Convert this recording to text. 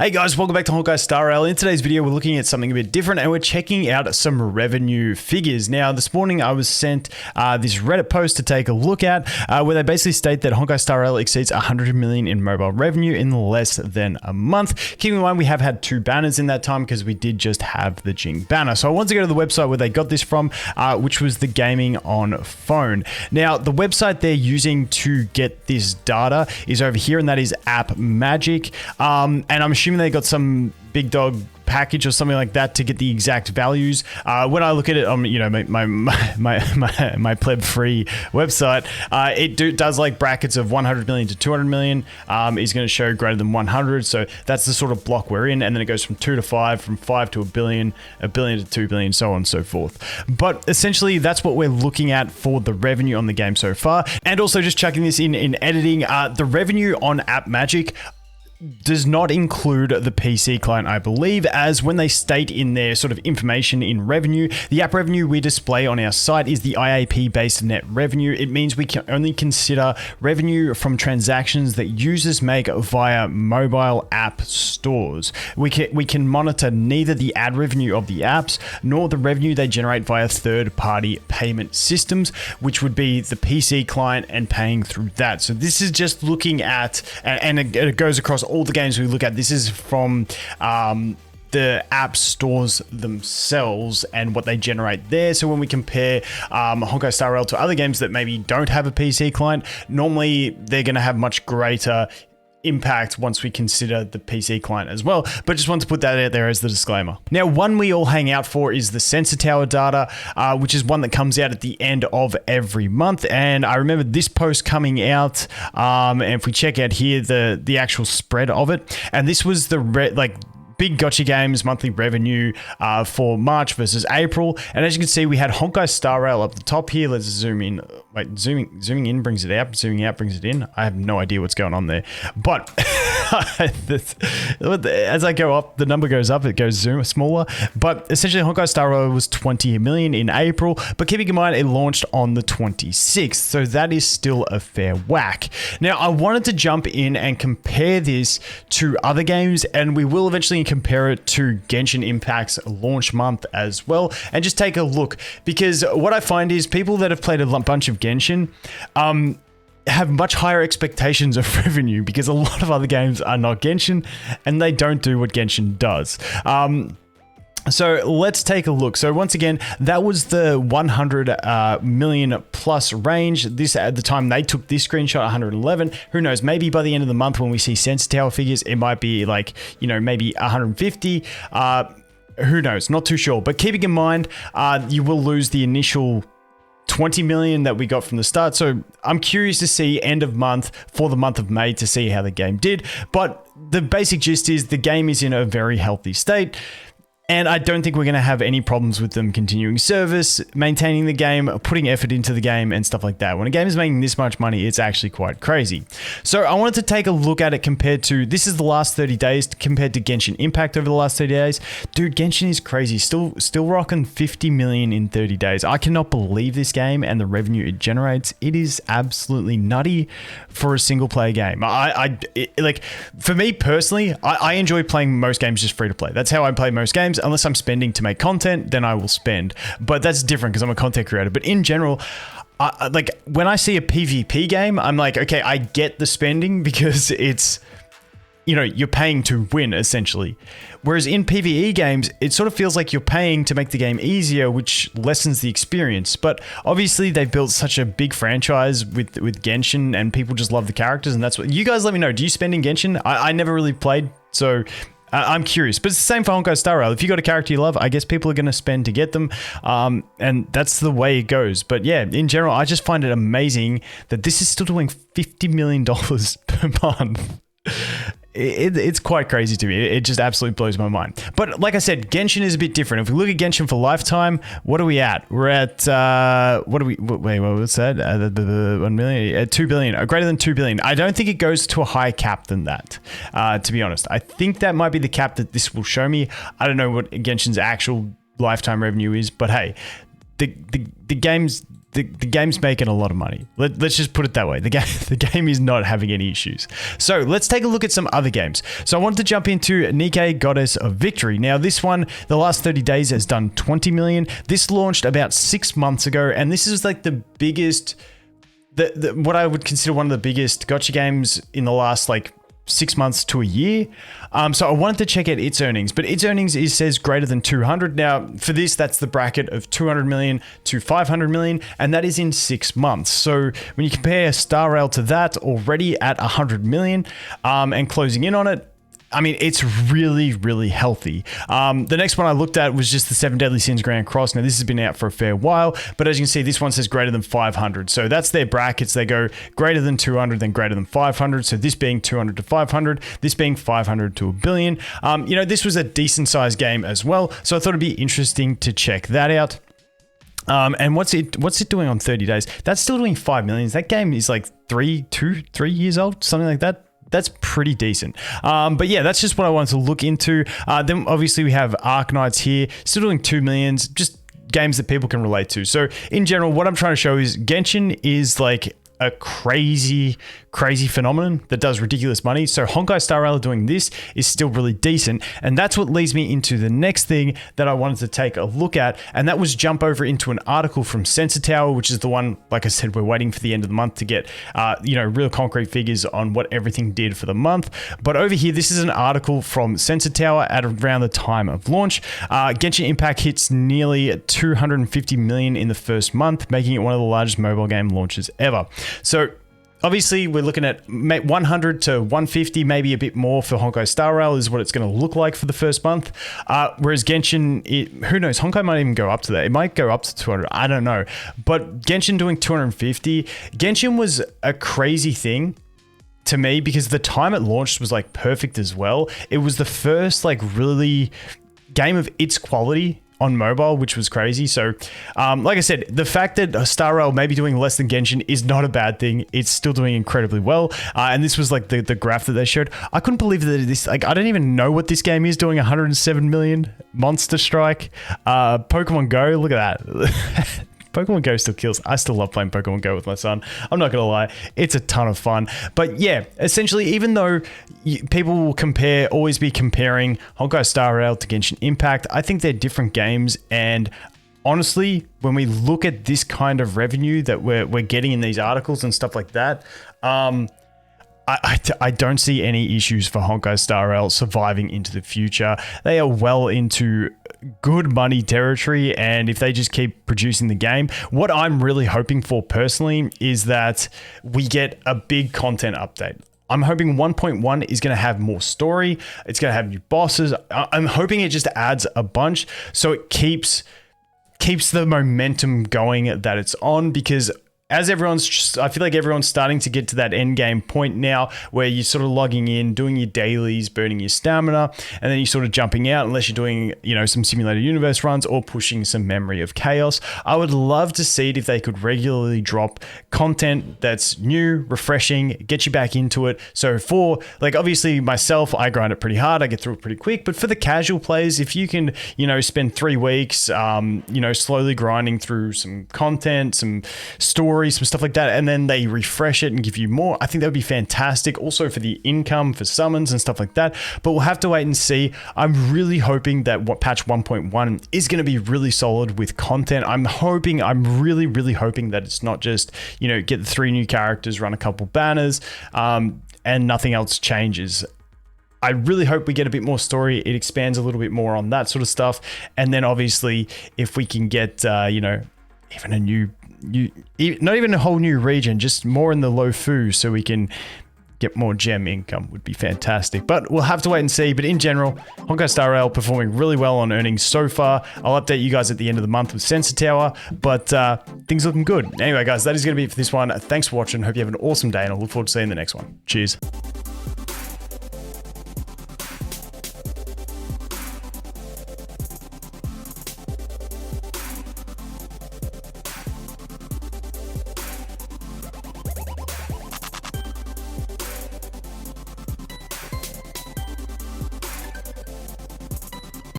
Hey guys, welcome back to Honkai Star Rail. In today's video, we're looking at something a bit different and we're checking out some revenue figures. Now, this morning I was sent this Reddit post to take a look at where they basically state that Honkai Star Rail exceeds 100 million in mobile revenue in less than a month. Keeping in mind, we have had 2 banners in that time because we did just have the Jing banner. So I wanted to go to the website where they got this from, which was the Gaming on Phone. Now, the website they're using to get this data is over here, and that is App Magic. And I'm assuming they got some big dog package or something like that to get the exact values. When I look at it on, my pleb free website, it does like brackets of 100 million to 200 million. Is going to show greater than 100. So that's the sort of block we're in. And then it goes from 2 to 5, from 5 to a billion to 2 billion, so on and so forth. But essentially that's what we're looking at for the revenue on the game so far. And also just checking this in editing, the revenue on App Magic does not include the PC client, I believe, as when they state in their sort of information in revenue, the app revenue we display on our site is the IAP-based net revenue. It means we can only consider revenue from transactions that users make via mobile app stores. We can monitor neither the ad revenue of the apps nor the revenue they generate via third-party payment systems, which would be the PC client and paying through that. So this is just looking at, and it goes across all the games we look at. This is from the app stores themselves and what they generate there. So when we compare Honkai Star Rail to other games that maybe don't have a PC client, normally they're going to have much greater impact once we consider the PC client as well. But just want to put that out there as the disclaimer. Now, one we all hang out for is the Sensor Tower data, which is one that comes out at the end of every month. And I remember this post coming out, and if we check out here, the actual spread of it, and this was the big gotcha games monthly revenue for March versus April. And as you can see, we had Honkai Star Rail up the top here. Let's zoom in. Wait, zooming in brings it out. Zooming out brings it in. I have no idea what's going on there. But as I go up, the number goes up. It goes smaller. But essentially, Honkai Star Rail was 20 million in April. But keeping in mind, it launched on the 26th. So that is still a fair whack. Now, I wanted to jump in and compare this to other games. And we will eventually compare it to Genshin Impact's launch month as well, and just take a look, because what I find is people that have played a bunch of Genshin have much higher expectations of revenue, because a lot of other games are not Genshin and they don't do what Genshin does. So let's take a look. So once again, that was the 100 million plus range. This at the time they took this screenshot, 111. Who knows? Maybe by the end of the month when we see Sensor Tower figures, it might be like, maybe 150. Who knows? Not too sure. But keeping in mind, you will lose the initial 20 million that we got from the start. So I'm curious to see end of month for the month of May to see how the game did. But the basic gist is the game is in a very healthy state. And I don't think we're going to have any problems with them continuing service, maintaining the game, putting effort into the game and stuff like that. When a game is making this much money, it's actually quite crazy. So I wanted to take a look at it compared to, this is the last 30 days compared to Genshin Impact over the last 30 days. Dude, Genshin is crazy. Still rocking 50 million in 30 days. I cannot believe this game and the revenue it generates. It is absolutely nutty for a single player game. For me personally, I enjoy playing most games just free to play. That's how I play most games. Unless I'm spending to make content, then I will spend. But that's different because I'm a content creator. But in general, when I see a PvP game, I'm like, okay, I get the spending because it's, you're paying to win essentially. Whereas in PvE games, it sort of feels like you're paying to make the game easier, which lessens the experience. But obviously they've built such a big franchise with Genshin and people just love the characters. And that's what you guys let me know. Do you spend in Genshin? I never really played. So I'm curious, but it's the same for Honkai Star Rail. If you got a character you love, I guess people are going to spend to get them, and that's the way it goes. But yeah, in general, I just find it amazing that this is still doing $50 million per month. It's quite crazy to me. It just absolutely blows my mind. But like I said, Genshin is a bit different. If we look at Genshin for lifetime, what are we at? We're at, wait, what was that? 1 million? 2 billion, greater than 2 billion. I don't think it goes to a higher cap than that, to be honest. I think that might be the cap that this will show me. I don't know what Genshin's actual lifetime revenue is, but hey, the game's the game's making a lot of money. Let's just put it that way. The game is not having any issues. So let's take a look at some other games. So I wanted to jump into Honkai Goddess of Victory. Now this one, the last 30 days has done 20 million. This launched about 6 months ago, and this is like the biggest, what I would consider one of the biggest gacha games in the last like 6 months to a year. So I wanted to check out its earnings, but its earnings says greater than 200. Now for this, that's the bracket of 200 million to 500 million, and that is in 6 months. So when you compare Star Rail to that, already at 100 million and closing in on it, I mean, it's really, really healthy. The next one I looked at was just the 7 Deadly Sins Grand Cross. Now, this has been out for a fair while, but as you can see, this one says greater than 500. So that's their brackets. They go greater than 200, then greater than 500. So this being 200 to 500, this being 500 to a billion. You know, this was a decent sized game as well. So I thought it'd be interesting to check that out. And what's it doing on 30 days? That's still doing 5 million. That game is like 3 years old, something like that. That's pretty decent. But yeah, that's just what I wanted to look into. Then obviously we have Arknights here, still doing 2 millions, just games that people can relate to. So in general, what I'm trying to show is Genshin is like a crazy phenomenon that does ridiculous money. So Honkai Star Rail doing this is still really decent. And that's what leads me into the next thing that I wanted to take a look at. And that was jump over into an article from Sensor Tower, which is the one, like I said, we're waiting for the end of the month to get, you know, real concrete figures on what everything did for the month. But over here, this is an article from Sensor Tower at around the time of launch. Genshin Impact hits nearly 250 million in the first month, making it one of the largest mobile game launches ever. So obviously we're looking at 100 to 150, maybe a bit more for Honkai Star Rail is what it's going to look like for the first month. Whereas Genshin, who knows, Honkai might even go up to that. It might go up to 200. I don't know. But Genshin doing 250, Genshin was a crazy thing to me because the time it launched was like perfect as well. It was the first like really game of its quality on mobile, which was crazy. So, like I said, the fact that Star Rail may be doing less than Genshin is not a bad thing. It's still doing incredibly well. And this was like the graph that they showed. I couldn't believe that this, like, I don't even know what this game is doing. 107 million Monster Strike, Pokemon Go. Look at that. Pokemon Go still kills. I still love playing Pokemon Go with my son. I'm not going to lie. It's a ton of fun. But yeah, essentially, even though people will always be comparing Honkai Star Rail to Genshin Impact, I think they're different games. And honestly, when we look at this kind of revenue that we're getting in these articles and stuff like that, I don't see any issues for Honkai Star Rail surviving into the future. They are well into good money territory, and if they just keep producing the game, what I'm really hoping for personally is that we get a big content update. I'm hoping 1.1 is going to have more story. It's going to have new bosses. I'm hoping it just adds a bunch so it keeps the momentum going that it's on, because as I feel like everyone's starting to get to that end game point now where you're sort of logging in, doing your dailies, burning your stamina, and then you're sort of jumping out unless you're doing, you know, some simulated universe runs or pushing some Memory of Chaos. I would love to see it if they could regularly drop content that's new, refreshing, get you back into it. So for, like, obviously myself, I grind it pretty hard. I get through it pretty quick. But for the casual players, if you can, you know, spend 3 weeks, you know, slowly grinding through some content, some story, some stuff like that, and then they refresh it and give you more, I think that would be fantastic. Also for the income for summons and stuff like that, but we'll have to wait and see. I'm really hoping that what patch 1.1 is going to be really solid with content. I'm really hoping that it's not just, you know, get the 3 new characters, run a couple banners, and nothing else changes. I really hope we get a bit more story. It expands a little bit more on that sort of stuff. And then obviously if we can get, you know, even not even a whole new region, just more in the low foo so we can get more gem income would be fantastic. But we'll have to wait and see. But in general, Honkai Star Rail performing really well on earnings so far. I'll update you guys at the end of the month with Sensor Tower, but things looking good. Anyway, guys, that is going to be it for this one. Thanks for watching. Hope you have an awesome day, and I look forward to seeing the next one. Cheers.